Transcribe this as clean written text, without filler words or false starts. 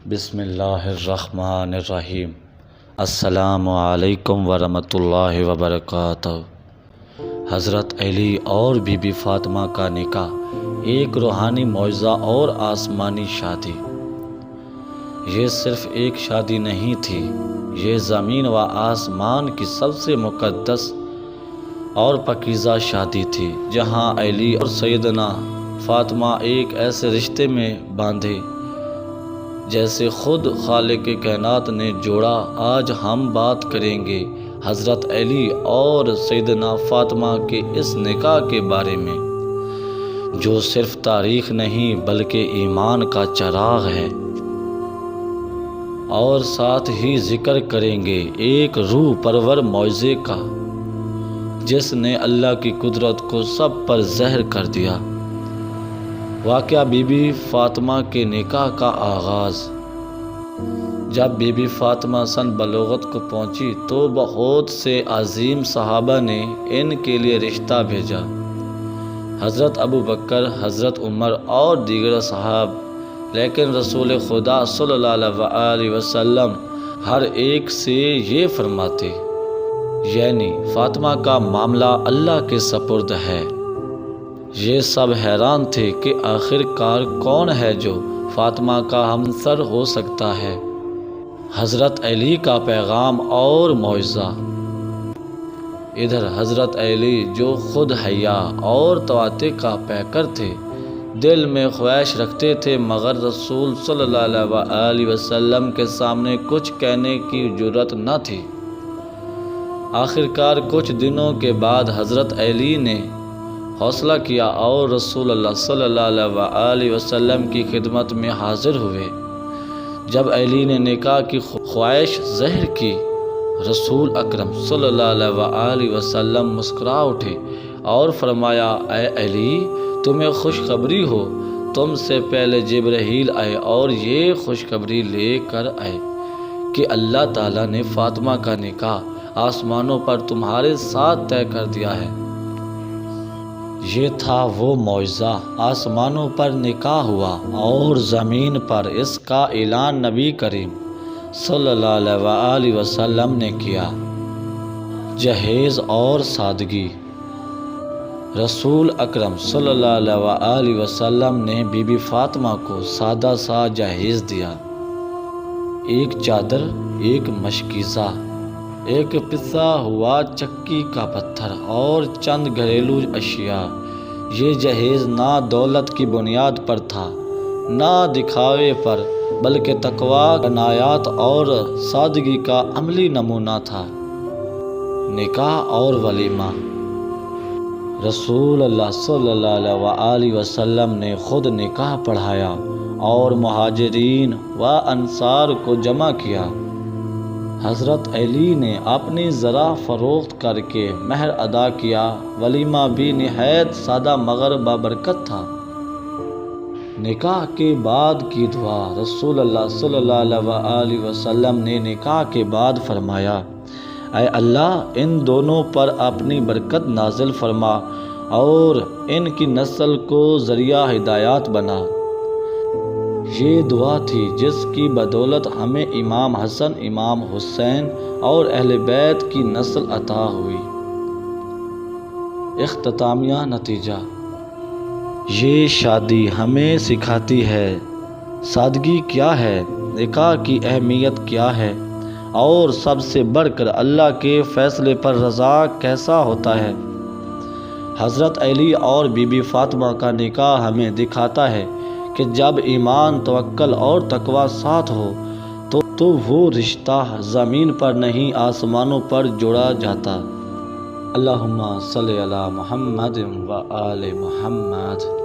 بسم اللہ الرحمن الرحیم۔ السلام علیکم ورحمۃ اللہ وبرکاتہ۔ حضرت علی اور بی بی فاطمہ کا نکاح ایک روحانی معجزہ اور آسمانی شادی۔ یہ صرف ایک شادی نہیں تھی، یہ زمین و آسمان کی سب سے مقدس اور پاکیزہ شادی تھی، جہاں علی اور سیدنا فاطمہ ایک ایسے رشتے میں باندھے جیسے خود خالق کائنات نے جوڑا۔ آج ہم بات کریں گے حضرت علی اور سیدنا فاطمہ کے اس نکاح کے بارے میں، جو صرف تاریخ نہیں بلکہ ایمان کا چراغ ہے، اور ساتھ ہی ذکر کریں گے ایک روح پرور معجزے کا جس نے اللہ کی قدرت کو سب پر ظاہر کر دیا۔ واقعہ بی بی فاطمہ کے نکاح کا آغاز۔ جب بی بی فاطمہ سن بلوغت کو پہنچی تو بہت سے عظیم صحابہ نے ان کے لیے رشتہ بھیجا۔ حضرت ابو بکر، حضرت عمر اور دیگر صحاب، لیکن رسول خدا صلی اللہ علیہ وسلم ہر ایک سے یہ فرماتے، یعنی فاطمہ کا معاملہ اللہ کے سپرد ہے۔ یہ سب حیران تھے کہ آخر کار کون ہے جو فاطمہ کا ہمسر ہو سکتا ہے۔ حضرت علی کا پیغام اور معجزہ۔ ادھر حضرت علی جو خود حیا اور تواضع کا پیکر تھے، دل میں خواہش رکھتے تھے، مگر رسول صلی اللہ علیہ وسلم کے سامنے کچھ کہنے کی جرأت نہ تھی۔ آخرکار کچھ دنوں کے بعد حضرت علی نے حوصلہ کیا اور رسول اللہ صلی اللہ علیہ وسلم کی خدمت میں حاضر ہوئے۔ جب علی نے نکاح کی خواہش ظاہر کی، رسول اکرم صلی اللہ علیہ وسلم مسکرا اٹھے اور فرمایا، اے علی، تمہیں خوشخبری ہو، تم سے پہلے جبرائیل آئے اور یہ خوشخبری لے کر آئے کہ اللہ تعالیٰ نے فاطمہ کا نکاح آسمانوں پر تمہارے ساتھ طے کر دیا ہے۔ یہ تھا وہ معجزہ، آسمانوں پر نکاح ہوا اور زمین پر اس کا اعلان نبی کریم صلی اللہ علیہ وسلم نے کیا۔ جہیز اور سادگی۔ رسول اکرم صلی اللہ علیہ وسلم نے بی بی فاطمہ کو سادہ سا جہیز دیا۔ ایک چادر، ایک مشکیزہ، ایک پسا ہوا چکی کا پتھر اور چند گھریلو اشیاء۔ یہ جہیز نہ دولت کی بنیاد پر تھا، نہ دکھاوے پر، بلکہ تقویٰ، عنایات اور سادگی کا عملی نمونہ تھا۔ نکاح اور ولیمہ۔ رسول اللہ صلی اللہ علیہ وسلم نے خود نکاح پڑھایا اور مہاجرین و انصار کو جمع کیا۔ حضرت علی نے اپنی زرع فروخت کر کے مہر ادا کیا۔ ولیمہ بھی نہایت سادہ مگر بابرکت تھا۔ نکاح کے بعد کی دعا۔ رسول اللہ صلی اللہ علیہ وسلم نے نکاح کے بعد فرمایا، اے اللہ، ان دونوں پر اپنی برکت نازل فرما اور ان کی نسل کو ذریعہ ہدایات بنا۔ یہ دعا تھی جس کی بدولت ہمیں امام حسن، امام حسین اور اہل بیت کی نسل عطا ہوئی۔ اختتامیہ نتیجہ۔ یہ شادی ہمیں سکھاتی ہے سادگی کیا ہے، نکاح کی اہمیت کیا ہے، اور سب سے بڑھ کر اللہ کے فیصلے پر رضا کیسا ہوتا ہے۔ حضرت علی اور بی بی فاطمہ کا نکاح ہمیں دکھاتا ہے کہ جب ایمان، توکل اور تقویٰ ساتھ ہو تو وہ رشتہ زمین پر نہیں آسمانوں پر جوڑا جاتا۔ اللہم صلی علی محمد و آل محمد۔